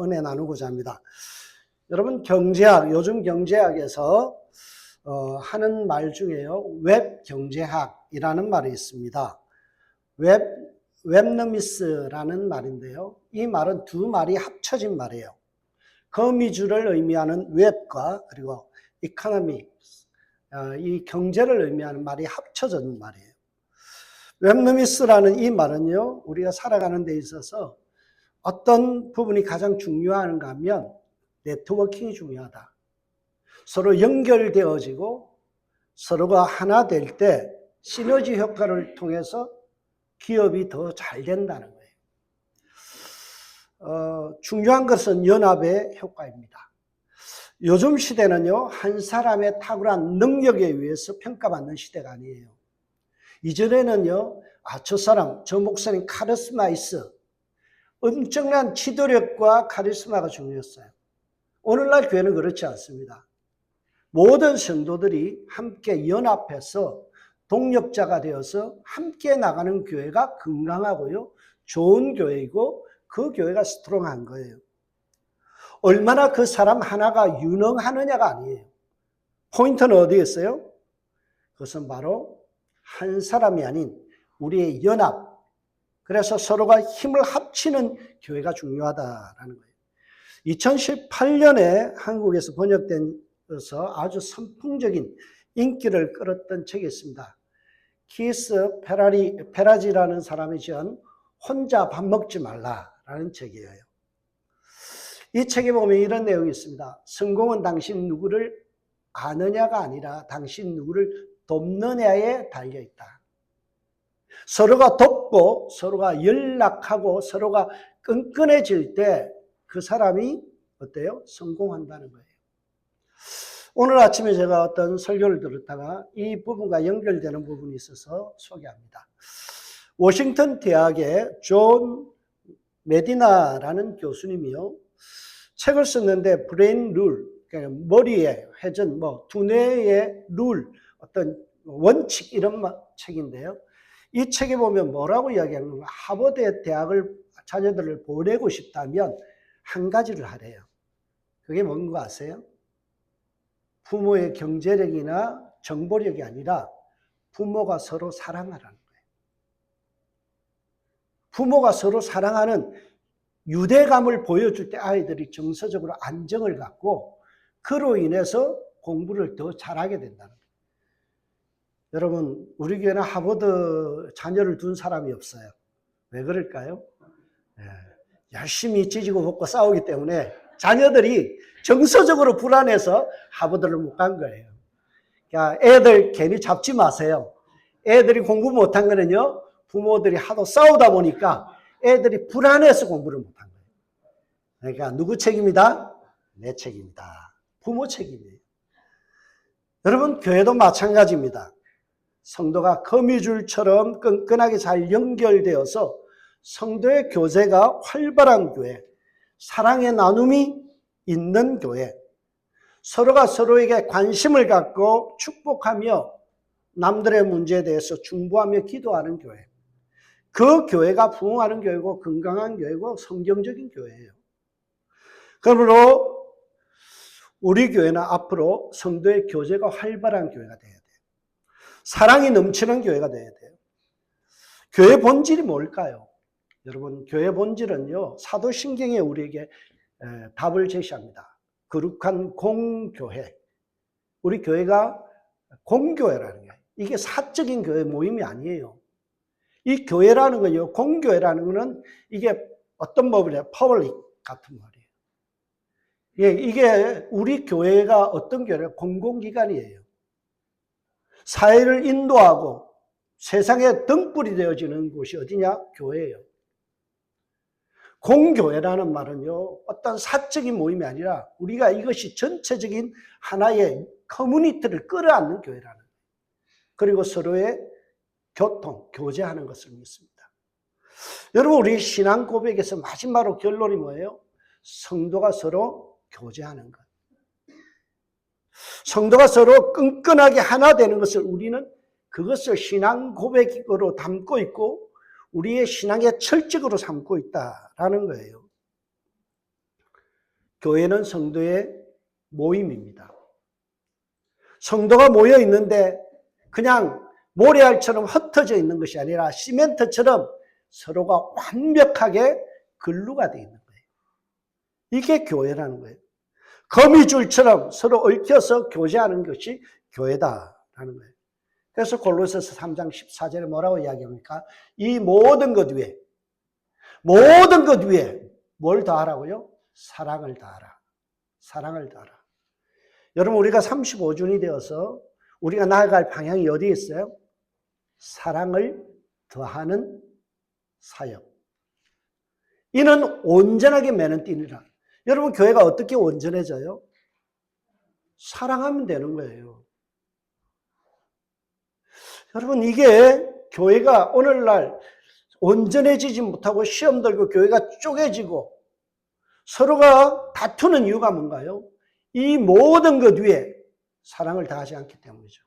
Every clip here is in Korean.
은혜 나누고자 합니다. 여러분, 경제학, 요즘 경제학에서 하는 말 중에요, 웹 경제학이라는 말이 있습니다. 웹너미스라는 말인데요. 이 말은 두 말이 합쳐진 말이에요. 거미줄을 의미하는 웹과 그리고 이코노미, 이 경제를 의미하는 말이 합쳐진 말이에요. 웹너미스라는 이 말은요, 우리가 살아가는 데 있어서 어떤 부분이 가장 중요한가 하면 네트워킹이 중요하다. 서로 연결되어지고 서로가 하나 될 때 시너지 효과를 통해서 기업이 더 잘 된다는 거예요. 중요한 것은 연합의 효과입니다. 요즘 시대는요, 한 사람의 탁월한 능력에 의해서 평가받는 시대가 아니에요. 이전에는요, 저 사람, 저 목사님 카리스마 있어. 엄청난 지도력과 카리스마가 중요했어요. 오늘날 교회는 그렇지 않습니다. 모든 성도들이 함께 연합해서 동력자가 되어서 함께 나가는 교회가 건강하고요, 좋은 교회이고 그 교회가 스트롱한 거예요. 얼마나 그 사람 하나가 유능하느냐가 아니에요. 포인트는 어디에 있어요? 그것은 바로 한 사람이 아닌 우리의 연합, 그래서 서로가 힘을 합치는 교회가 중요하다라는 거예요. 2018년에 한국에서 번역돼서 아주 선풍적인 인기를 끌었던 책이 있습니다. 키스 페라지라는 사람이 지은 혼자 밥 먹지 말라라는 책이에요. 이 책에 보면 이런 내용이 있습니다. 성공은 당신 누구를 아느냐가 아니라 당신 누구를 돕느냐에 달려있다. 서로가 돕고 서로가 연락하고 서로가 끈끈해질 때 그 사람이 어때요? 성공한다는 거예요. 오늘 아침에 제가 어떤 설교를 들었다가 이 부분과 연결되는 부분이 있어서 소개합니다. 워싱턴 대학의 존 메디나라는 교수님이요, 책을 썼는데 브레인 룰, 그러니까 머리의 회전, 두뇌의 룰, 어떤 원칙 이런 책인데요. 이 책에 보면 뭐라고 이야기하냐면 하버드 대학을 자녀들을 보내고 싶다면 한 가지를 하래요. 그게 뭔 거 아세요? 부모의 경제력이나 정보력이 아니라 부모가 서로 사랑하라는 거예요. 부모가 서로 사랑하는 유대감을 보여줄 때 아이들이 정서적으로 안정을 갖고 그로 인해서 공부를 더 잘하게 된다는 거예요. 여러분, 우리 교회는 하버드 자녀를 둔 사람이 없어요. 왜 그럴까요? 열심히 찢고 볶고 싸우기 때문에 자녀들이 정서적으로 불안해서 하버드를 못 간 거예요. 그러니까 애들 괜히 잡지 마세요. 애들이 공부 못한 거는요, 부모들이 하도 싸우다 보니까 애들이 불안해서 공부를 못한 거예요. 그러니까 누구 책임이다? 내 책임이다. 부모 책임이에요. 여러분, 교회도 마찬가지입니다. 성도가 거미줄처럼 끈끈하게 잘 연결되어서 성도의 교제가 활발한 교회, 사랑의 나눔이 있는 교회, 서로가 서로에게 관심을 갖고 축복하며 남들의 문제에 대해서 중보하며 기도하는 교회, 그 교회가 부흥하는 교회고 건강한 교회고 성경적인 교회예요. 그러므로 우리 교회는 앞으로 성도의 교제가 활발한 교회가 돼야 돼요. 사랑이 넘치는 교회가 돼야 돼요. 교회 본질이 뭘까요? 여러분, 교회 본질은요, 사도신경에 우리에게 답을 제시합니다. 거룩한 공교회. 우리 교회가 공교회라는 거예요. 이게 사적인 교회 모임이 아니에요. 이 교회라는 거요, 공교회라는 거는 이게 어떤 법이래요? 퍼블릭 같은 말이에요. 이게 우리 교회가 어떤 교회예요? 공공기관이에요. 사회를 인도하고 세상에 등불이 되어지는 곳이 어디냐? 교회예요. 공교회라는 말은요, 어떤 사적인 모임이 아니라 우리가 이것이 전체적인 하나의 커뮤니티를 끌어안는 교회라는 거예요. 그리고 서로의 교제하는 것을 믿습니다. 여러분, 우리 신앙 고백에서 마지막으로 결론이 뭐예요? 성도가 서로 교제하는 것. 성도가 서로 끈끈하게 하나 되는 것을 우리는 그것을 신앙 고백으로 담고 있고 우리의 신앙의 철칙으로 삼고 있다라는 거예요. 교회는 성도의 모임입니다. 성도가 모여 있는데 그냥 모래알처럼 흩어져 있는 것이 아니라 시멘트처럼 서로가 완벽하게 근루가 되어 있는 거예요. 이게 교회라는 거예요. 거미줄처럼 서로 얽혀서 교제하는 것이 교회다라는 거예요. 그래서 골로새서 3장 14절에 뭐라고 이야기합니까? 이 모든 것 위에 뭘 더하라고요? 사랑을 더하라. 사랑을 더하라. 여러분, 우리가 35주년이 되어서 우리가 나아갈 방향이 어디에 있어요? 사랑을 더하는 사역. 이는 온전하게 매는 띠니라. 여러분, 교회가 어떻게 온전해져요? 사랑하면 되는 거예요. 여러분, 이게 교회가 오늘날 온전해지지 못하고 시험 들고 교회가 쪼개지고 서로가 다투는 이유가 뭔가요? 이 모든 것 위에 사랑을 다하지 않기 때문이죠.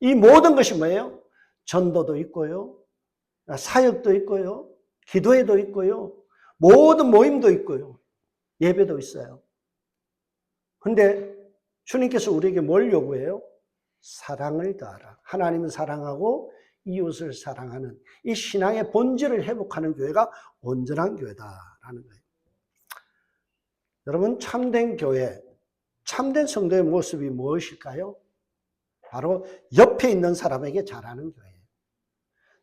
이 모든 것이 뭐예요? 전도도 있고요, 사역도 있고요, 기도회도 있고요, 모든 모임도 있고요, 예배도 있어요. 근데 주님께서 우리에게 뭘 요구해요? 사랑을 더하라. 하나님을 사랑하고 이웃을 사랑하는 이 신앙의 본질을 회복하는 교회가 온전한 교회다라는 거예요. 여러분, 참된 교회, 참된 성도의 모습이 무엇일까요? 바로 옆에 있는 사람에게 잘하는 교회예요.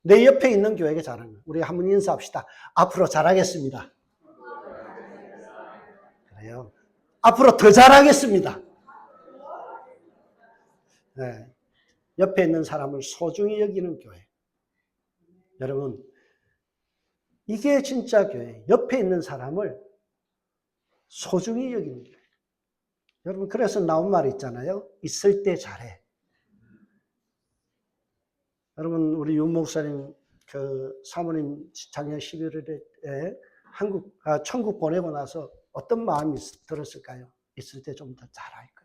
내 옆에 있는 교회에게 잘하는 거예요. 우리 한번 인사합시다. 앞으로 잘하겠습니다. 그래요. 앞으로 더 잘하겠습니다. 네. 옆에 있는 사람을 소중히 여기는 교회. 여러분, 이게 진짜 교회. 옆에 있는 사람을 소중히 여기는 교회. 여러분, 그래서 나온 말 있잖아요. 있을 때 잘해. 여러분, 우리 윤 목사님, 사모님 작년 11월에 천국 보내고 나서 어떤 마음이 들었을까요? 있을 때 좀 더 잘할 것.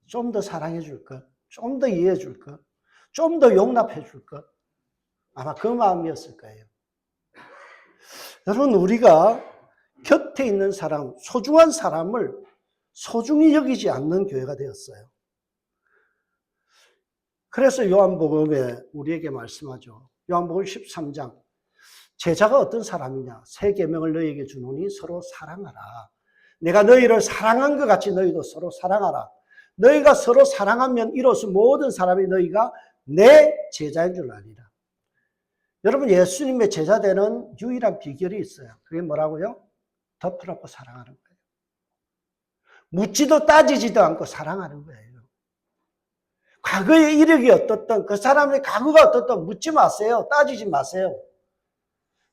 좀 더 사랑해 줄 것. 좀 더 이해해 줄 것. 좀 더 용납해 줄 것. 아마 그 마음이었을 거예요. 여러분, 우리가 곁에 있는 사람, 소중한 사람을 소중히 여기지 않는 교회가 되었어요. 그래서 요한복음에 우리에게 말씀하죠. 요한복음 13장. 제자가 어떤 사람이냐? 새 계명을 너희에게 주노니 서로 사랑하라. 내가 너희를 사랑한 것 같이 너희도 서로 사랑하라. 너희가 서로 사랑하면 이로써 모든 사람이 너희가 내 제자인 줄 아니라. 여러분, 예수님의 제자 되는 유일한 비결이 있어요. 그게 뭐라고요? 덮어놓고 사랑하는 거예요. 묻지도 따지지도 않고 사랑하는 거예요. 과거의 이력이 어떻든 그 사람의 과거가 어떻든 묻지 마세요. 따지지 마세요.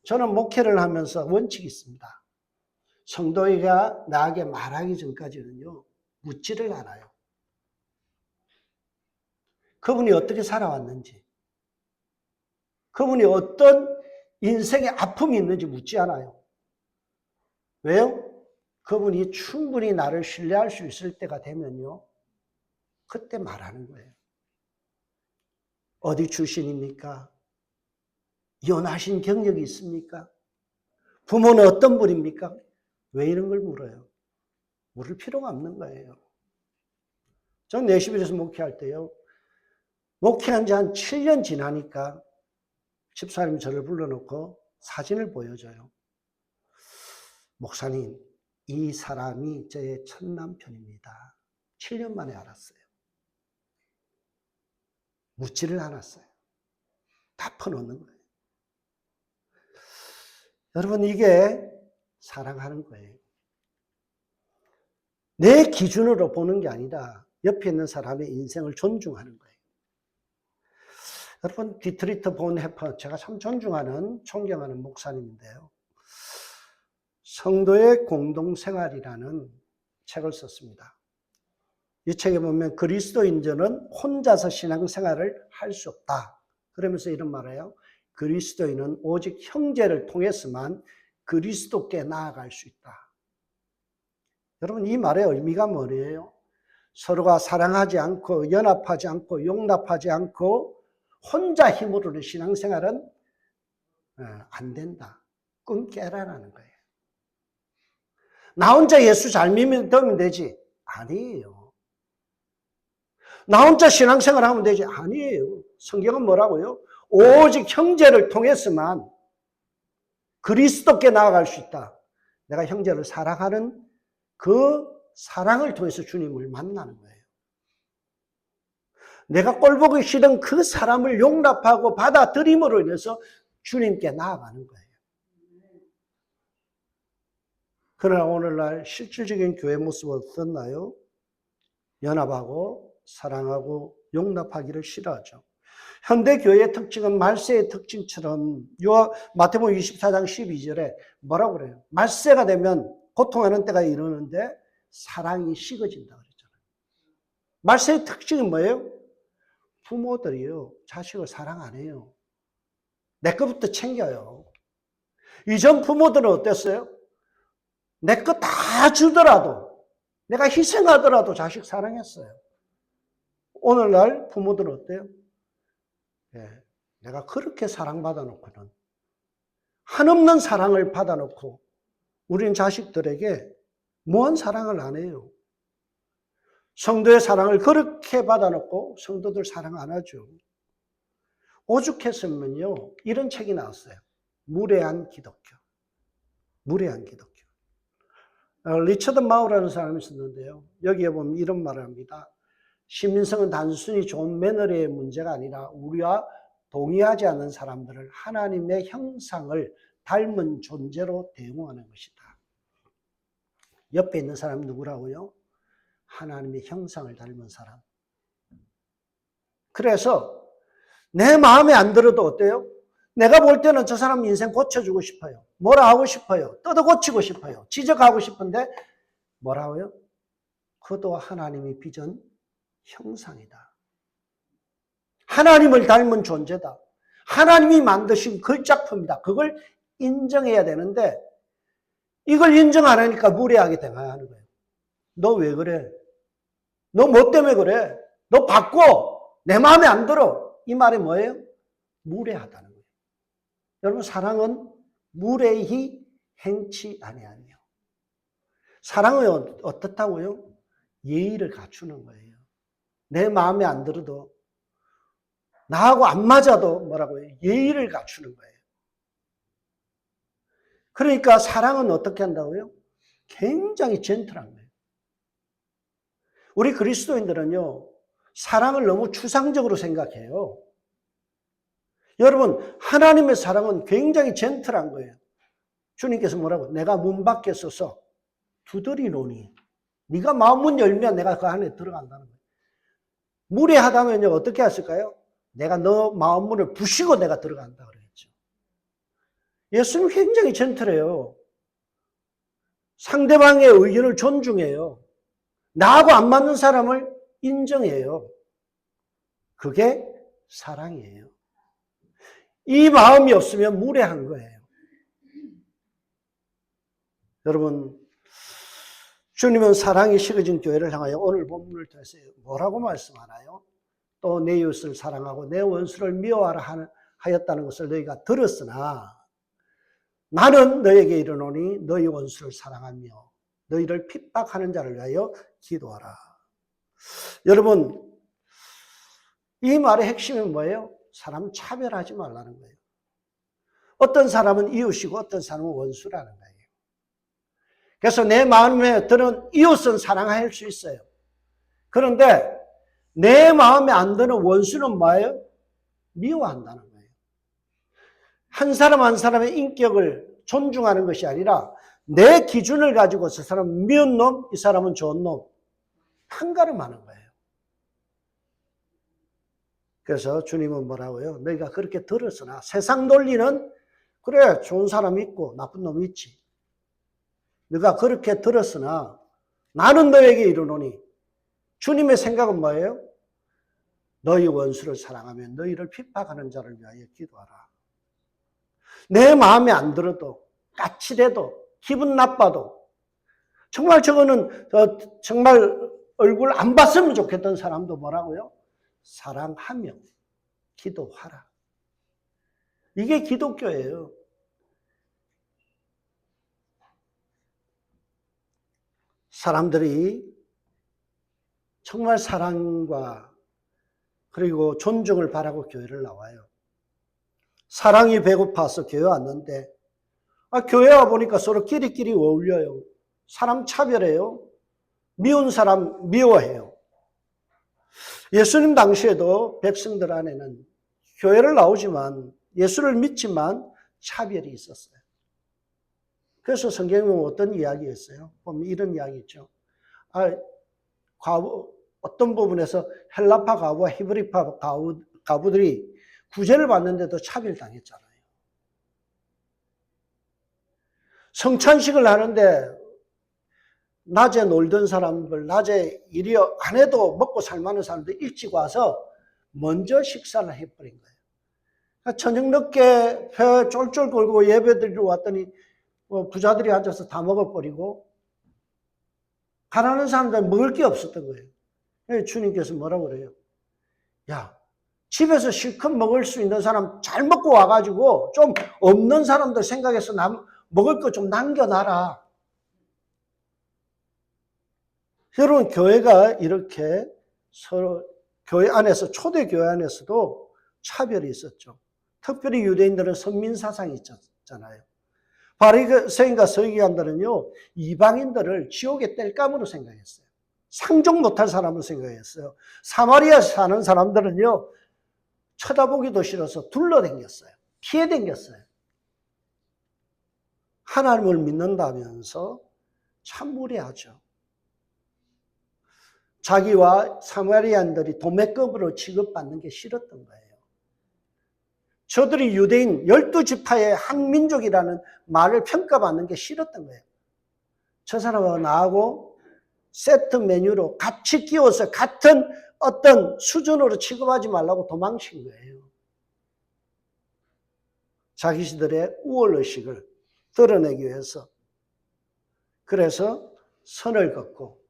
저는 목회를 하면서 원칙이 있습니다. 성도가 나에게 말하기 전까지는요, 묻지를 않아요. 그분이 어떻게 살아왔는지, 그분이 어떤 인생의 아픔이 있는지 묻지 않아요. 왜요? 그분이 충분히 나를 신뢰할 수 있을 때가 되면요, 그때 말하는 거예요. 어디 출신입니까? 이혼하신 경력이 있습니까? 부모는 어떤 분입니까? 왜 이런 걸 물어요? 물을 필요가 없는 거예요. 전 내시빌에서 목회할 때요, 목회한 지 한 7년 지나니까 집사님이 저를 불러놓고 사진을 보여줘요. 목사님, 이 사람이 제 첫 남편입니다. 7년 만에 알았어요. 묻지를 않았어요. 다 퍼놓는 거예요. 여러분, 이게 사랑하는 거예요. 내 기준으로 보는 게 아니라 옆에 있는 사람의 인생을 존중하는 거예요. 여러분, 디트리트 본헤퍼, 제가 참 존중하는, 존경하는 목사님인데요. 성도의 공동생활이라는 책을 썼습니다. 이 책에 보면 그리스도인들은 혼자서 신앙생활을 할 수 없다. 그러면서 이런 말을 해요. 그리스도인은 오직 형제를 통해서만 그리스도께 나아갈 수 있다. 여러분, 이 말의 의미가 뭐예요? 서로가 사랑하지 않고 연합하지 않고 용납하지 않고 혼자 힘으로는 신앙생활은 안 된다. 꿈 깨라라는 거예요. 나 혼자 예수 잘 믿으면 되지. 아니에요. 나 혼자 신앙생활 하면 되지. 아니에요. 성경은 뭐라고요? 오직 형제를 통해서만 그리스도께 나아갈 수 있다. 내가 형제를 사랑하는 그 사랑을 통해서 주님을 만나는 거예요. 내가 꼴보기 싫은 그 사람을 용납하고 받아들임으로 인해서 주님께 나아가는 거예요. 그러나 오늘날 실질적인 교회 모습은 어떻나요? 연합하고 사랑하고 용납하기를 싫어하죠. 현대 교회의 특징은 말세의 특징처럼 마태복음 24장 12절에 뭐라고 그래요? 말세가 되면 고통하는 때가 이르는데 사랑이 식어진다 그랬잖아요. 말세의 특징이 뭐예요? 부모들이요, 자식을 사랑 안 해요. 내 것부터 챙겨요. 이전 부모들은 어땠어요? 내 것 다 주더라도, 내가 희생하더라도 자식 사랑했어요. 오늘날 부모들은 어때요? 내가 그렇게 사랑받아 놓고는, 한없는 사랑을 받아 놓고 우리는 자식들에게 무한 사랑을 안 해요. 성도의 사랑을 그렇게 받아 놓고 성도들 사랑 안 하죠. 오죽했으면요, 이런 책이 나왔어요. 무례한 기독교. 무례한 기독교. 리처드 마우라는 사람이 있었는데요. 여기에 보면 이런 말을 합니다. 시민성은 단순히 좋은 매너리의 문제가 아니라 우리와 동의하지 않는 사람들을 하나님의 형상을 닮은 존재로 대우하는 것이다. 옆에 있는 사람이 누구라고요? 하나님의 형상을 닮은 사람. 그래서 내 마음에 안 들어도 어때요? 내가 볼 때는 저 사람 인생 고쳐주고 싶어요. 뭐라 하고 싶어요. 뜯어 고치고 싶어요. 지적하고 싶은데 뭐라고요? 그도 하나님이 빚은 형상이다. 하나님을 닮은 존재다. 하나님이 만드신 그 작품이다. 그걸 인정해야 되는데 이걸 인정 안 하니까 무례하게 대응하는 거예요. 너 왜 그래? 너 뭐 때문에 그래? 너 바꿔. 내 마음에 안 들어. 이 말이 뭐예요? 무례하다는 거예요. 여러분, 사랑은 무례히 행치 아니하며, 사랑은 어떻다고요? 예의를 갖추는 거예요. 내 마음에 안 들어도, 나하고 안 맞아도 뭐라고요? 예의를 갖추는 거예요. 그러니까 사랑은 어떻게 한다고요? 굉장히 젠틀한 거예요. 우리 그리스도인들은요, 사랑을 너무 추상적으로 생각해요. 여러분, 하나님의 사랑은 굉장히 젠틀한 거예요. 주님께서 뭐라고? 내가 문 밖에 서서 두드리노니 네가 마음문 열면 내가 그 안에 들어간다는 거예요. 무례하다면요, 어떻게 했을까요? 내가 너 마음문을 부시고 내가 들어간다 그랬죠. 예수님 굉장히 젠틀해요. 상대방의 의견을 존중해요. 나하고 안 맞는 사람을 인정해요. 그게 사랑이에요. 이 마음이 없으면 무례한 거예요. 여러분, 주님은 사랑이 식어진 교회를 향하여 오늘 본문을 통해서 뭐라고 말씀하나요? 또 내 이웃을 사랑하고 내 원수를 미워하라 하였다는 것을 너희가 들었으나 나는 너에게 이르노니 너희 원수를 사랑하며 너희를 핍박하는 자를 위하여 기도하라. 여러분, 이 말의 핵심이 뭐예요? 사람 차별하지 말라는 거예요. 어떤 사람은 이웃이고 어떤 사람은 원수라는 거예요. 그래서 내 마음에 드는 이웃은 사랑할 수 있어요. 그런데 내 마음에 안 드는 원수는 뭐예요? 미워한다는 거예요. 한 사람 한 사람의 인격을 존중하는 것이 아니라 내 기준을 가지고 저 사람은 미운 놈, 이 사람은 좋은 놈, 판가름하는 거예요. 그래서 주님은 뭐라고요? 너희가 그렇게 들었으나 세상 논리는 그래, 좋은 사람 있고 나쁜 놈 있지. 너가 그렇게 들었으나 나는 너에게 이르노니, 주님의 생각은 뭐예요? 너희 원수를 사랑하면 너희를 핍박하는 자를 위하여 기도하라. 내 마음에 안 들어도, 까칠해도, 기분 나빠도, 정말 저거는 정말 얼굴 안 봤으면 좋겠던 사람도 뭐라고요? 사랑하며 기도하라. 이게 기독교예요. 사람들이 정말 사랑과 그리고 존중을 바라고 교회를 나와요. 사랑이 배고파서 교회 왔는데 교회 와 보니까 서로 끼리끼리 어울려요. 사람 차별해요. 미운 사람 미워해요. 예수님 당시에도 백성들 안에는 교회를 나오지만 예수를 믿지만 차별이 있었어요. 그래서 성경에 보면 어떤 이야기였어요? 보면 이런 이야기 있죠. 어떤 부분에서 헬라파 가부와 히브리파 가부들이 구제를 받는데도 차별당했잖아요. 성찬식을 하는데 낮에 놀던 사람들, 낮에 일이 안 해도 먹고 살만한 사람들 일찍 와서 먼저 식사를 해버린 거예요. 저녁 늦게 배 쫄쫄 걸고 예배 드리러 왔더니 부자들이 앉아서 다 먹어버리고 가난한 사람들은 먹을 게 없었던 거예요. 주님께서 뭐라고 그래요? 야, 집에서 실컷 먹을 수 있는 사람 잘 먹고 와가지고 좀 없는 사람들 생각해서 먹을 거 좀 남겨놔라. 여러분, 교회가 이렇게 서로 교회 안에서, 초대교회 안에서도 차별이 있었죠. 특별히 유대인들은 선민사상이 있잖아요. 바리새인과 서기관들은요, 이방인들을 지옥의 땔감으로 생각했어요. 상종 못할 사람으로 생각했어요. 사마리아 사는 사람들은요, 쳐다보기도 싫어서 둘러댕겼어요. 피해댕겼어요. 하나님을 믿는다면서 참 무례하죠. 자기와 사마리아인들이 도매급으로 취급받는 게 싫었던 거예요. 저들이 유대인 12지파의 한 민족이라는 말을 평가받는 게 싫었던 거예요. 저 사람하고 나하고 세트 메뉴로 같이 끼워서 같은 어떤 수준으로 취급하지 말라고 도망친 거예요. 자기들의 우월의식을 드러내기 위해서. 그래서 선을 긋고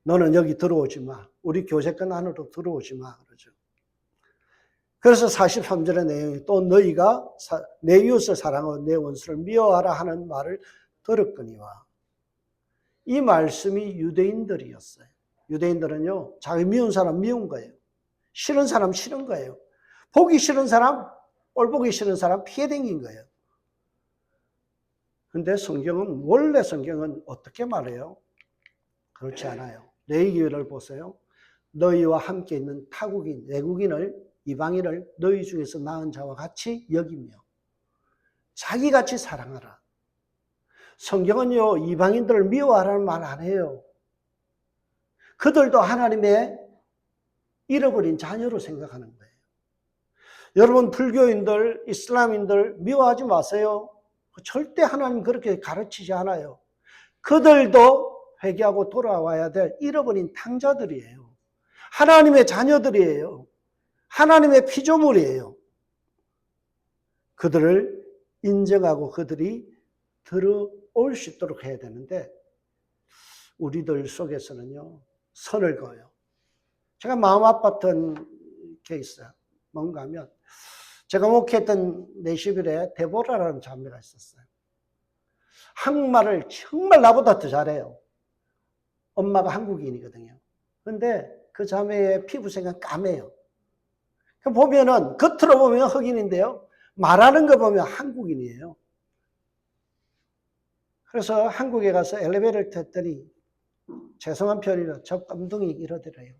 너는 여기 들어오지 마. 우리 교제권 안으로 들어오지 마. 그러죠. 그래서 43절의 내용이 또 너희가 내 이웃을 사랑하고 내 원수를 미워하라 하는 말을 들었거니와. 이 말씀이 유대인들이었어요. 유대인들은요, 자기 미운 사람 미운 거예요. 싫은 사람 싫은 거예요. 보기 싫은 사람, 꼴 보기 싫은 사람 피해 댕긴 거예요. 근데 원래 성경은 어떻게 말해요? 그렇지 않아요. 레위기를 보세요. 너희와 함께 있는 타국인, 외국인을, 이방인을 너희 중에서 나은 자와 같이 여기며 자기같이 사랑하라. 성경은요, 이방인들을 미워하라는 말 안 해요. 그들도 하나님의 잃어버린 자녀로 생각하는 거예요. 여러분, 불교인들, 이슬람인들 미워하지 마세요. 절대 하나님 그렇게 가르치지 않아요. 그들도 회개하고 돌아와야 될 잃어버린 탕자들이에요. 하나님의 자녀들이에요. 하나님의 피조물이에요. 그들을 인정하고 그들이 들어올 수 있도록 해야 되는데 우리들 속에서는요, 선을 그어요. 제가 마음 아팠던 게 있어요. 뭔가 하면 제가 목회했던 내시빌에 데보라라는 자매가 있었어요. 한국말을 정말 나보다 더 잘해요. 엄마가 한국인이거든요. 근데 그 자매의 피부색은 까매요. 보면은, 겉으로 보면 흑인인데요. 말하는 거 보면 한국인이에요. 그래서 한국에 가서 엘리베이터를 탔더니 죄송한 편이라 저 깜둥이 이러더래요.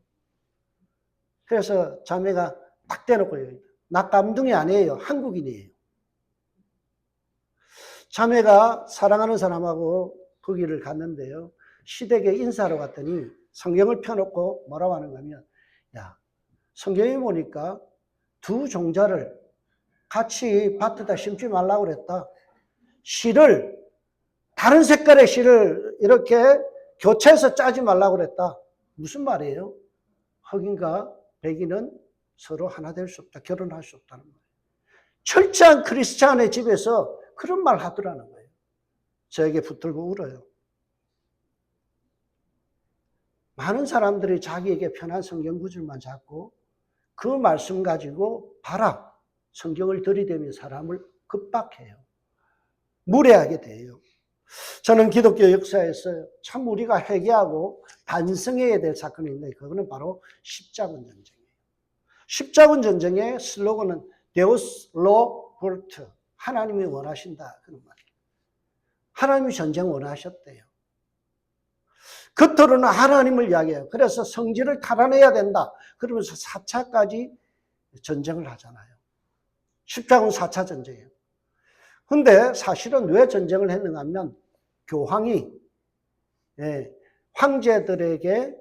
그래서 자매가 딱 대놓고요. 나 깜둥이 아니에요. 한국인이에요. 자매가 사랑하는 사람하고 거기를 갔는데요. 시댁에 인사하러 갔더니 성경을 펴놓고 뭐라고 하는가 하면, 야, 성경에 보니까 두 종자를 같이 밭에다 심지 말라고 그랬다. 실을, 다른 색깔의 실을 이렇게 교체해서 짜지 말라고 그랬다. 무슨 말이에요? 흑인과 백인은 서로 하나 될 수 없다. 결혼할 수 없다는 거예요. 철저한 크리스찬의 집에서 그런 말 하더라는 거예요. 저에게 붙들고 울어요. 많은 사람들이 자기에게 편한 성경 구절만 잡고 그 말씀 가지고 봐라. 성경을 들이대며 사람을 급박해요. 무례하게 돼요. 저는 기독교 역사에서 참 우리가 회개하고 반성해야 될 사건이 있는데 그거는 바로 십자군 전쟁이에요. 십자군 전쟁의 슬로건은 데우스 로 볼트, 하나님이 원하신다 그런 말이에요. 하나님이 전쟁 원하셨대요. 겉으로는 하나님을 이야기해요. 그래서 성지를 탈환해야 된다. 그러면서 4차까지 전쟁을 하잖아요. 십자군 4차 전쟁이에요. 근데 사실은 왜 전쟁을 했는가 하면 교황이 황제들에게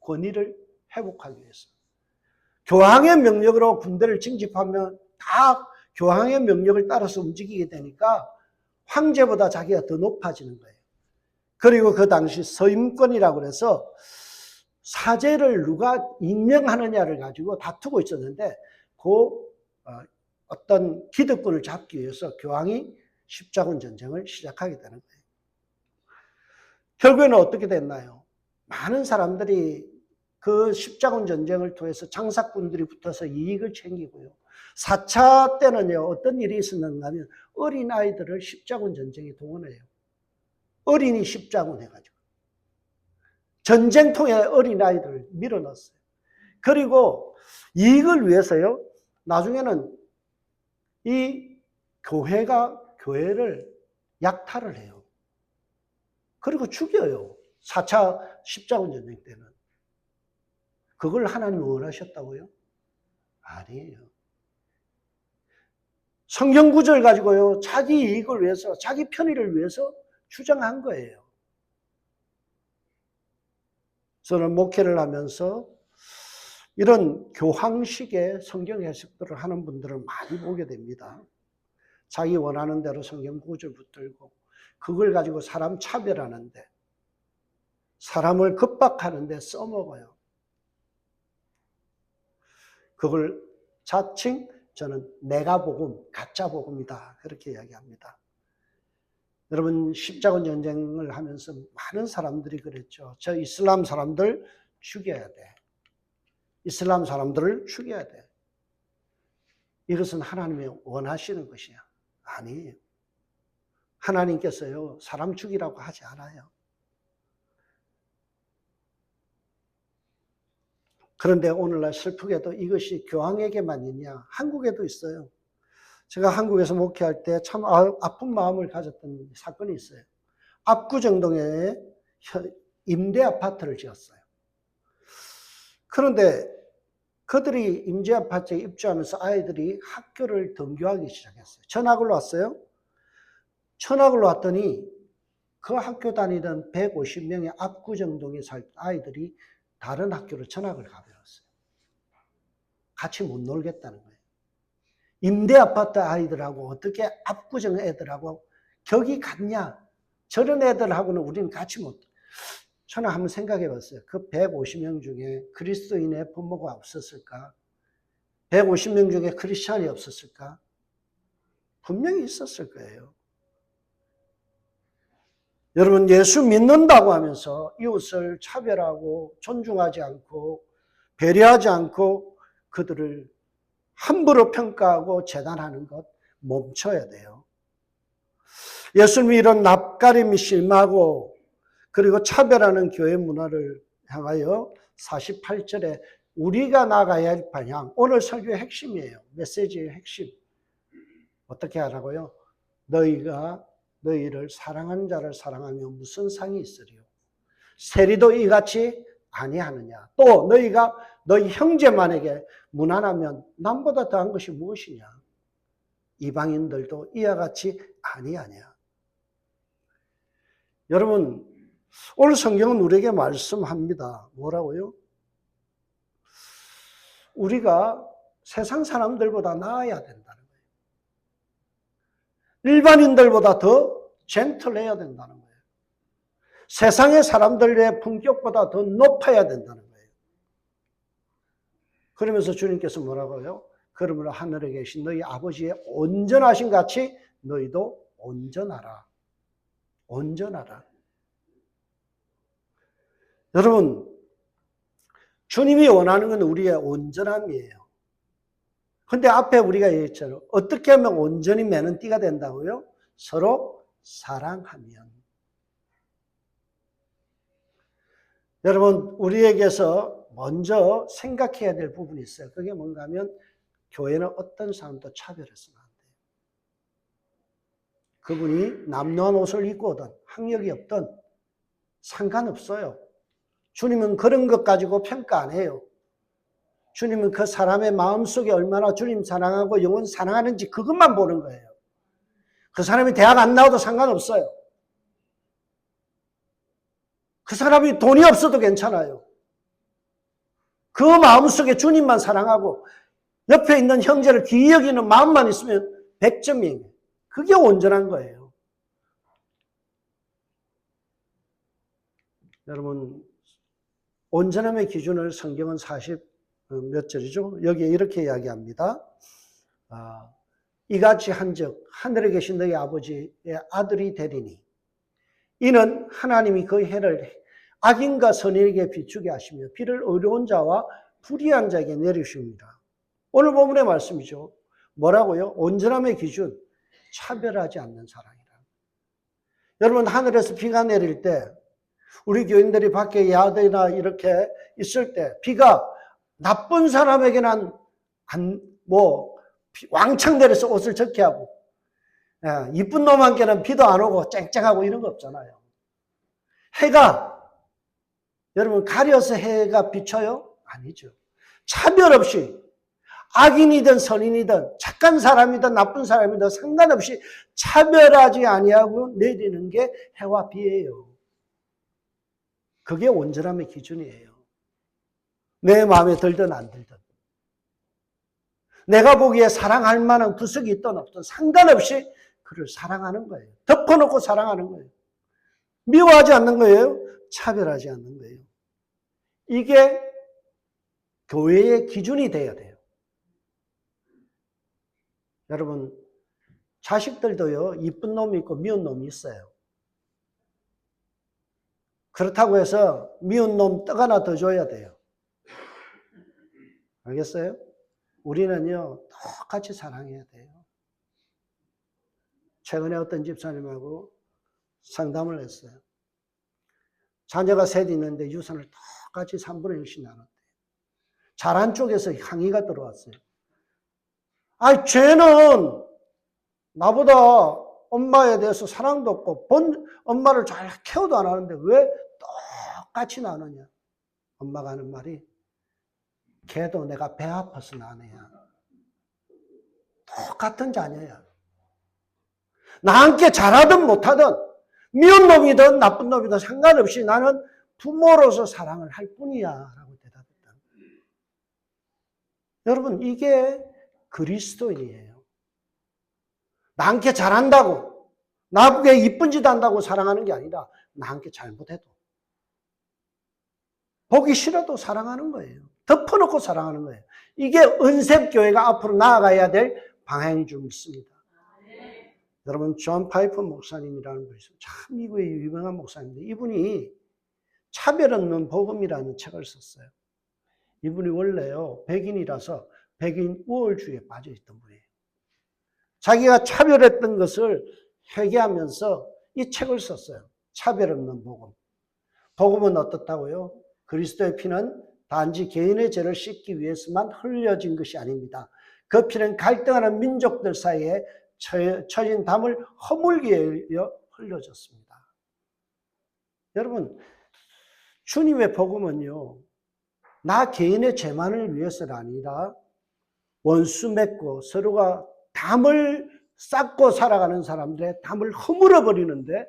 권위를 회복하기 위해서. 교황의 명령으로 군대를 징집하면 다 교황의 명령을 따라서 움직이게 되니까 황제보다 자기가 더 높아지는 거예요. 그리고 그 당시 서임권이라고 해서 사제를 누가 임명하느냐를 가지고 다투고 있었는데 그 어떤 기득권을 잡기 위해서 교황이 십자군 전쟁을 시작하게 되는 거예요. 결국에는 어떻게 됐나요? 많은 사람들이 그 십자군 전쟁을 통해서 장사꾼들이 붙어서 이익을 챙기고요. 4차 때는요, 어떤 일이 있었는가 하면 어린아이들을 십자군 전쟁에 동원해요. 어린이 십자군 해가지고. 전쟁통에 어린아이들을 밀어넣었어요. 그리고 이익을 위해서요, 나중에는 이 교회를 약탈을 해요. 그리고 죽여요. 4차 십자군 전쟁 때는. 그걸 하나님이 원하셨다고요? 아니에요. 성경 구절 가지고요, 자기 이익을 위해서, 자기 편의를 위해서 주장한 거예요. 저는 목회를 하면서 이런 교황식의 성경 해석들을 하는 분들을 많이 보게 됩니다. 자기 원하는 대로 성경 구절 붙들고 그걸 가지고 사람 차별하는데, 사람을 급박하는데 써먹어요. 그걸 자칭 저는 내가 복음, 가짜 복음이다 그렇게 이야기합니다. 여러분 십자군 전쟁을 하면서 많은 사람들이 그랬죠. 저 이슬람 사람들 죽여야 돼. 이슬람 사람들을 죽여야 돼. 이것은 하나님이 원하시는 것이야. 아니에요. 하나님께서요, 사람 죽이라고 하지 않아요. 그런데 오늘날 슬프게도 이것이 교황에게만 있냐? 한국에도 있어요. 제가 한국에서 목회할 때 참 아픈 마음을 가졌던 사건이 있어요. 압구정동에 임대 아파트를 지었어요. 그런데 그들이 임대 아파트에 입주하면서 아이들이 학교를 등교하기 시작했어요. 전학을 왔어요. 전학을 왔더니 그 학교 다니던 150명의 압구정동에 살 아이들이 다른 학교로 전학을 가버렸어요. 같이 못 놀겠다는 거예요. 임대 아파트 아이들하고 어떻게 압구정 애들하고 격이 같냐? 저런 애들하고는 우리는 같이 못. 저는 한번 생각해 봤어요. 그 150명 중에 그리스도인의 부모가 없었을까? 150명 중에 크리스찬이 없었을까? 분명히 있었을 거예요. 여러분, 예수 믿는다고 하면서 이웃을 차별하고 존중하지 않고 배려하지 않고 그들을 함부로 평가하고 재단하는 것 멈춰야 돼요. 예수님이 이런 낯가림이 심하고 그리고 차별하는 교회 문화를 향하여 48절에 우리가 나가야 할 방향, 오늘 설교의 핵심이에요. 메시지의 핵심. 어떻게 하라고요? 너희가 너희를 사랑하는 자를 사랑하며 무슨 상이 있으리요? 세리도 이같이 아니하느냐? 또 너희가 너희 형제만에게 무난하면 남보다 더한 것이 무엇이냐? 이방인들도 이와 같이 아니하냐? 여러분, 오늘 성경은 우리에게 말씀합니다. 뭐라고요? 우리가 세상 사람들보다 나아야 된다는 거예요. 일반인들보다 더 젠틀해야 된다는 거예요. 세상의 사람들의 품격보다 더 높아야 된다는 거예요. 그러면서 주님께서 뭐라고요? 그러므로 하늘에 계신 너희 아버지의 온전하신 같이 너희도 온전하라. 온전하라. 여러분, 주님이 원하는 건 우리의 온전함이에요. 근데 앞에 우리가 얘기했잖아요. 어떻게 하면 온전히 매는 띠가 된다고요? 서로 사랑하면. 여러분, 우리에게서 먼저 생각해야 될 부분이 있어요. 그게 뭔가 하면 교회는 어떤 사람도 차별해서는 안 돼요. 그분이 남노한 옷을 입고 오든 학력이 없든 상관없어요. 주님은 그런 것 가지고 평가 안 해요. 주님은 그 사람의 마음속에 얼마나 주님 사랑하고 영혼 사랑하는지 그것만 보는 거예요. 그 사람이 대학 안 나와도 상관없어요. 그 사람이 돈이 없어도 괜찮아요. 그 마음속에 주님만 사랑하고 옆에 있는 형제를 귀히 여기는 마음만 있으면 100점이에요. 그게 온전한 거예요. 여러분, 온전함의 기준을 성경은 40 몇 절이죠? 여기에 이렇게 이야기합니다. 이같이 한즉 하늘에 계신 너희 아버지의 아들이 되리니 이는 하나님이 그 해를 악인과 선인에게 비추게 하시며 비를 어려운 자와 불의한 자에게 내리십니다. 오늘 본문의 말씀이죠. 뭐라고요? 온전함의 기준, 차별하지 않는 사랑이라. 여러분, 하늘에서 비가 내릴 때 우리 교인들이 밖에 야외나 이렇게 있을 때 비가 나쁜 사람에게는 왕창 내려서 옷을 적게 하고, 이쁜 놈한테는 비도 안 오고 쨍쨍하고 이런 거 없잖아요. 해가, 여러분, 가려서 해가 비쳐요? 아니죠. 차별 없이, 악인이든 선인이든 착한 사람이든 나쁜 사람이든 상관없이 차별하지 아니하고 내리는 게 해와 비예요. 그게 온전함의 기준이에요. 내 마음에 들든 안 들든. 내가 보기에 사랑할 만한 구석이 있든 없든 상관없이 그를 사랑하는 거예요. 덮어놓고 사랑하는 거예요. 미워하지 않는 거예요. 차별하지 않는 거예요. 이게 교회의 기준이 돼야 돼요. 여러분, 자식들도요, 이쁜 놈이 있고 미운 놈이 있어요. 그렇다고 해서 미운 놈 떡 하나 더 줘야 돼요. 알겠어요? 우리는요, 똑같이 사랑해야 돼요. 최근에 어떤 집사님하고 상담을 했어요. 자녀가 셋 있는데 유산을 똑같이 3분의 1씩 나눴대요. 잘한 쪽에서 항의가 들어왔어요. 아니, 쟤는 나보다 엄마에 대해서 사랑도 없고 엄마를 잘 케어도 안 하는데 왜 똑같이 나누냐. 엄마가 하는 말이, 걔도 내가 배 아파서 나네야. 똑같은 자녀야. 나한테 잘하든 못하든 미운 놈이든 나쁜 놈이든 상관없이 나는 부모로서 사랑을 할 뿐이야 라고 대답했다. 여러분, 이게 그리스도인이에요. 나한테 잘한다고, 나에게 이쁜 짓 한다고 사랑하는 게 아니라 나한테 잘못해도, 보기 싫어도 사랑하는 거예요. 덮어놓고 사랑하는 거예요. 이게 은색교회가 앞으로 나아가야 될 방향인 줄 믿습니다. 여러분, 존 파이퍼 목사님이라는 분이 있어요. 참 미국의 유명한 목사님인데 이분이 차별 없는 복음이라는 책을 썼어요. 이분이 원래요, 백인이라서 백인 우월주의에 빠져있던 분이에요. 자기가 차별했던 것을 회개하면서 이 책을 썼어요. 차별 없는 복음. 복음은 어떻다고요? 그리스도의 피는 단지 개인의 죄를 씻기 위해서만 흘려진 것이 아닙니다. 그 피는 갈등하는 민족들 사이에 처진 담을 허물기 위해 흘려졌습니다. 여러분, 주님의 복음은요, 나 개인의 죄만을 위해서가 아니라 원수 맺고 서로가 담을 쌓고 살아가는 사람들의 담을 허물어 버리는데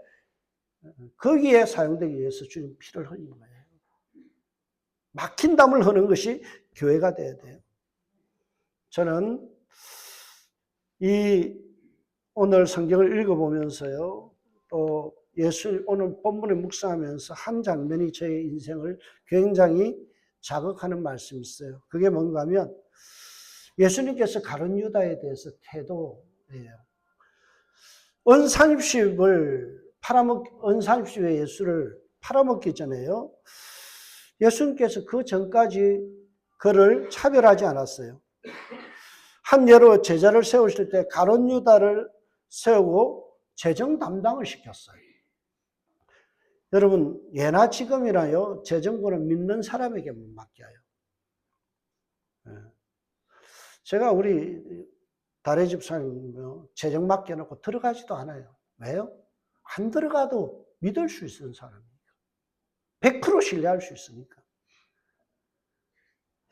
거기에 사용되기 위해서 주님 피를 흘린 거예요. 막힌 담을 허는 것이 교회가 돼야 돼요. 저는 이 오늘 성경을 읽어보면서요, 또 오늘 본문을 묵상하면서 한 장면이 저의 인생을 굉장히 자극하는 말씀이 있어요. 그게 뭔가 하면 예수님께서 가룟 유다에 대해서 태도예요. 은사십시에 예수를 팔아먹기 전에요, 예수님께서 그 전까지 그를 차별하지 않았어요. 한 여러 제자를 세우실 때 가룟 유다를 세우고 재정 담당을 시켰어요. 여러분, 예나 지금이나요, 재정부는 믿는 사람에게만 맡겨요. 제가 우리 다래 집사님 재정 맡겨놓고 들어가지도 않아요. 왜요? 안 들어가도 믿을 수 있는 사람이니까. 100% 신뢰할 수 있으니까.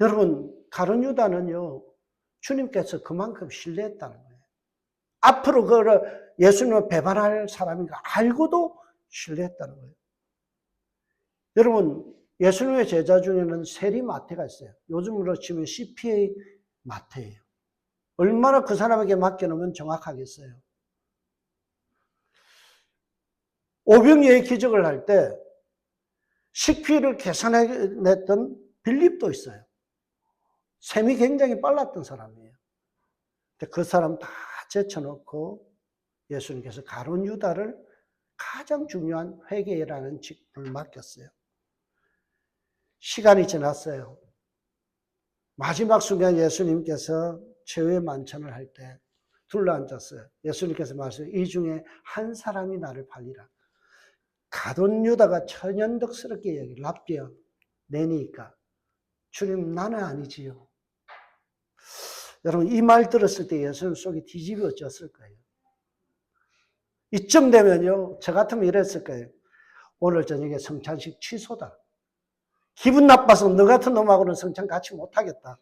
여러분, 가룟 유다는요, 주님께서 그만큼 신뢰했다는 거예요. 앞으로 그를 예수님을 배반할 사람인 거 알고도 신뢰했다는 거예요. 여러분, 예수님의 제자 중에는 세리 마태가 있어요. 요즘으로 치면 CPA 마태예요. 얼마나 그 사람에게 맡겨놓으면 정확하겠어요. 오병이어의 기적을 할 때 식비를 계산해냈던 빌립도 있어요. 셈이 굉장히 빨랐던 사람이에요. 근데 그 사람 다 제쳐놓고 예수님께서 가룟 유다를 가장 중요한 회계라는 직분을 맡겼어요. 시간이 지났어요. 마지막 순간 예수님께서 최후의 만찬을 할 때 둘러앉았어요. 예수님께서 말씀하세요. 이 중에 한 사람이 나를 팔리라. 가룟 유다가 천연덕스럽게 여기 랍비어 내니까 주님 나는 아니지요. 여러분 이 말 들었을 때 예수님 속이 뒤집어졌을 거예요. 이쯤 되면요 저 같으면 이랬을 거예요. 오늘 저녁에 성찬식 취소다. 기분 나빠서 너 같은 놈하고는 성찬 같이 못하겠다.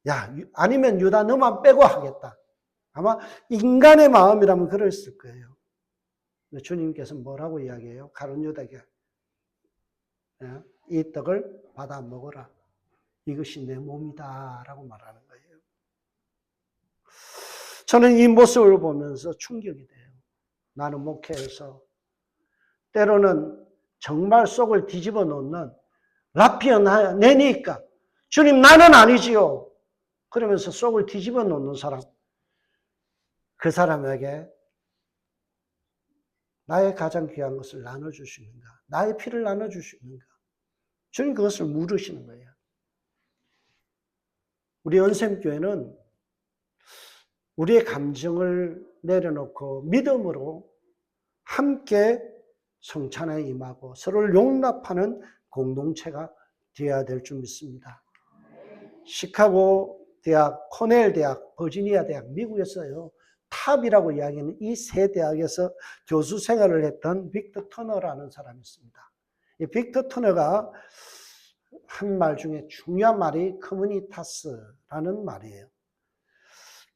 야 아니면 유다 너만 빼고 하겠다. 아마 인간의 마음이라면 그랬을 거예요. 주님께서 뭐라고 이야기해요? 가룟 유다에게 이 떡을 받아 먹어라. 이것이 내 몸이다 라고 말하는 거예요. 저는 이 모습을 보면서 충격이 돼요. 나는 목회에서 때로는 정말 속을 뒤집어 놓는 랍비어 내니까 주님 나는 아니지요. 그러면서 속을 뒤집어 놓는 사람. 그 사람에게 나의 가장 귀한 것을 나눠주시는가? 나의 피를 나눠주시는가? 주님 그것을 물으시는 거예요. 우리 연샘교회는 우리의 감정을 내려놓고 믿음으로 함께 성찬에 임하고 서로를 용납하는 공동체가 되어야 될 줄 믿습니다. 시카고 대학, 코넬 대학, 버지니아 대학, 미국에서요. 탑이라고 이야기하는 이 세 대학에서 교수 생활을 했던 빅터 터너라는 사람이 있습니다. 이 빅터 터너가 한 말 중에 중요한 말이 커뮤니타스라는 말이에요.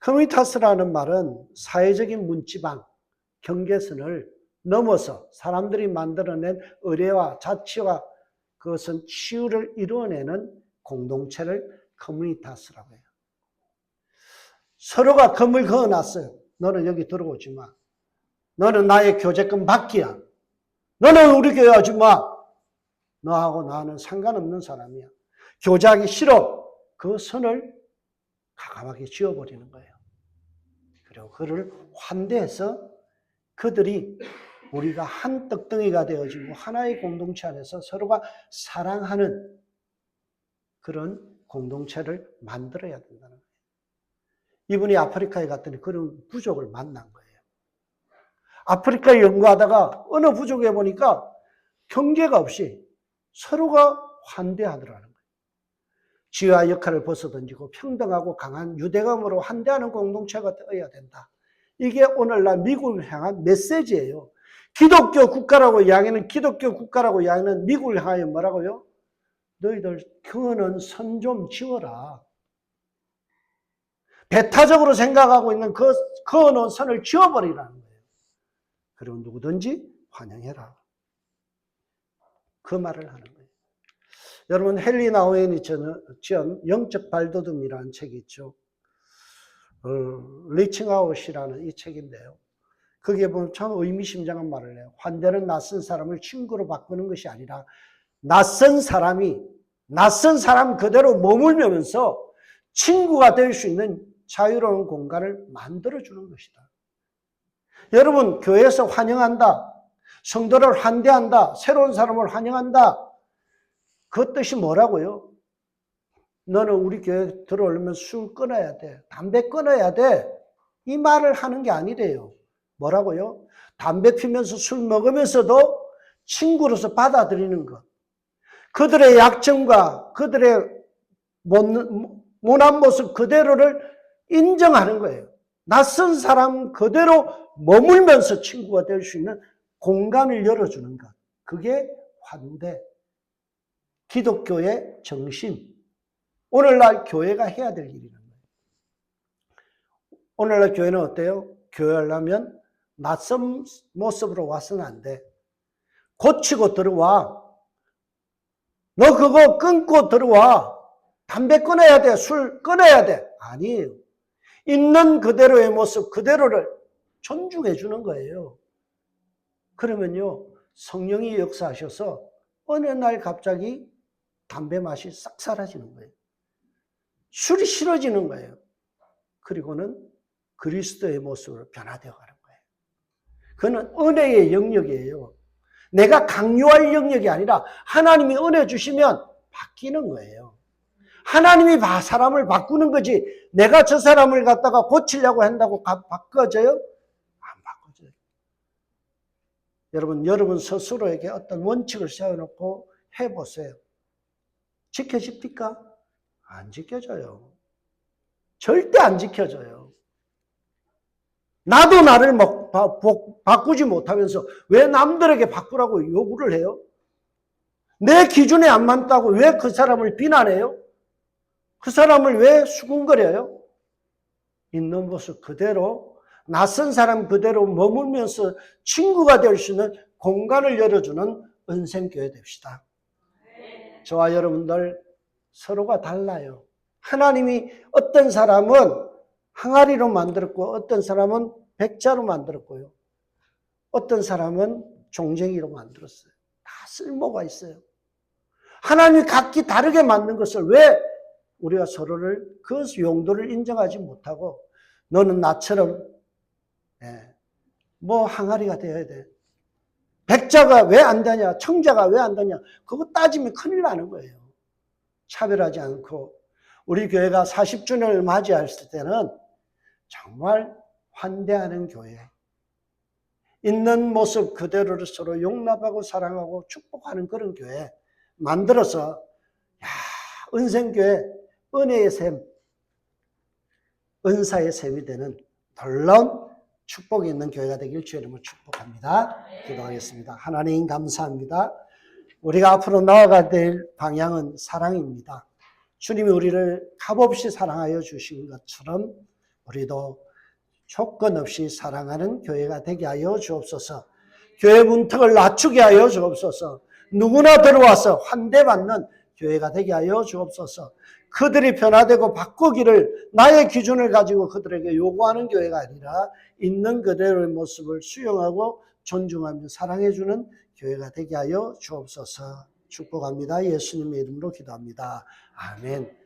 커뮤니타스라는 말은 사회적인 문지방, 경계선을 넘어서 사람들이 만들어낸 의례와 자치와 그것은 치유를 이루어내는 공동체를 커뮤니타스라고 해요. 서로가 금을 그어놨어요. 너는 여기 들어오지 마. 너는 나의 교제권 밖이야. 너는 우리 교회 오지 마. 너하고 나는 상관없는 사람이야. 교제하기 싫어. 그 선을 가감하게 지어버리는 거예요. 그리고 그를 환대해서 그들이 우리가 한 떡덩이가 되어지고 하나의 공동체 안에서 서로가 사랑하는 그런 공동체를 만들어야 된다는 거예요. 이분이 아프리카에 갔더니 그런 부족을 만난 거예요. 아프리카에 연구하다가 어느 부족에 보니까 경계가 없이 서로가 환대하더라는 거예요. 지위와 역할을 벗어던지고 평등하고 강한 유대감으로 환대하는 공동체가 되어야 된다. 이게 오늘날 미국을 향한 메시지예요. 기독교 국가라고 이야기하는 미국을 향하여 뭐라고요? 너희들 그거는 선 좀 지어라. 배타적으로 생각하고 있는 그 그어놓은 선을 지워버리라는 거예요. 그리고 누구든지 환영해라. 그 말을 하는 거예요. 여러분 헨리 나우엔이 지은 영적 발돋움이라는 책이 있죠. 리칭아웃이라는 이 책인데요. 거기에 보면 참 의미심장한 말을 해요. 환대는 낯선 사람을 친구로 바꾸는 것이 아니라 낯선 사람 그대로 머물면서 친구가 될 수 있는 자유로운 공간을 만들어주는 것이다. 여러분 교회에서 환영한다. 성도를 환대한다. 새로운 사람을 환영한다. 그 뜻이 뭐라고요? 너는 우리 교회 들어오려면 술 끊어야 돼. 담배 끊어야 돼. 이 말을 하는 게 아니래요. 뭐라고요? 담배 피면서 술 먹으면서도 친구로서 받아들이는 것. 그들의 약점과 그들의 모난 모습 그대로를 인정하는 거예요. 낯선 사람 그대로 머물면서 친구가 될 수 있는 공간을 열어주는 것. 그게 환대. 기독교의 정신. 오늘날 교회가 해야 될 일이라는 거예요. 오늘날 교회는 어때요? 교회하려면 낯선 모습으로 와서는 안 돼. 고치고 들어와. 너 그거 끊고 들어와. 담배 끊어야 돼. 술 끊어야 돼. 아니에요. 있는 그대로의 모습 그대로를 존중해 주는 거예요. 그러면요, 성령이 역사하셔서 어느 날 갑자기 담배 맛이 싹 사라지는 거예요. 술이 싫어지는 거예요. 그리고는 그리스도의 모습으로 변화되어 가는 거예요. 그건 은혜의 영역이에요. 내가 강요할 영역이 아니라 하나님이 은혜 주시면 바뀌는 거예요. 하나님이 사람을 바꾸는 거지 내가 저 사람을 갖다가 고치려고 한다고 바꿔져요? 안 바꿔져요. 여러분 스스로에게 어떤 원칙을 세워놓고 해보세요. 지켜집니까? 안 지켜져요. 절대 안 지켜져요. 나도 나를 바꾸지 못하면서 왜 남들에게 바꾸라고 요구를 해요? 내 기준에 안 맞다고 왜 그 사람을 비난해요? 그 사람을 왜 수군거려요? 있는 모습 그대로 낯선 사람 그대로 머물면서 친구가 될 수 있는 공간을 열어주는 은생교회 됩시다. 저와 여러분들 서로가 달라요. 하나님이 어떤 사람은 항아리로 만들었고 어떤 사람은 백자로 만들었고요. 어떤 사람은 종쟁이로 만들었어요. 다 쓸모가 있어요. 하나님이 각기 다르게 만든 것을 왜 우리가 서로를 그 용도를 인정하지 못하고 너는 나처럼 뭐 항아리가 되어야 돼. 백자가 왜 안 되냐? 청자가 왜 안 되냐? 그거 따지면 큰일 나는 거예요. 차별하지 않고 우리 교회가 40주년을 맞이했을 때는 정말 환대하는 교회. 있는 모습 그대로를 서로 용납하고 사랑하고 축복하는 그런 교회 만들어서 은생교회 은혜의 샘, 은사의 샘이 되는 놀라운 축복이 있는 교회가 되길 주의 이름으로 축복합니다. 기도하겠습니다. 하나님 감사합니다. 우리가 앞으로 나아가야 될 방향은 사랑입니다. 주님이 우리를 값없이 사랑하여 주신 것처럼 우리도 조건 없이 사랑하는 교회가 되게 하여 주옵소서. 교회 문턱을 낮추게 하여 주옵소서. 누구나 들어와서 환대받는 교회가 되게 하여 주옵소서. 그들이 변화되고 바꾸기를 나의 기준을 가지고 그들에게 요구하는 교회가 아니라 있는 그대로의 모습을 수용하고 존중하며 사랑해주는 교회가 되게 하여 주옵소서. 축복합니다. 예수님의 이름으로 기도합니다. 아멘.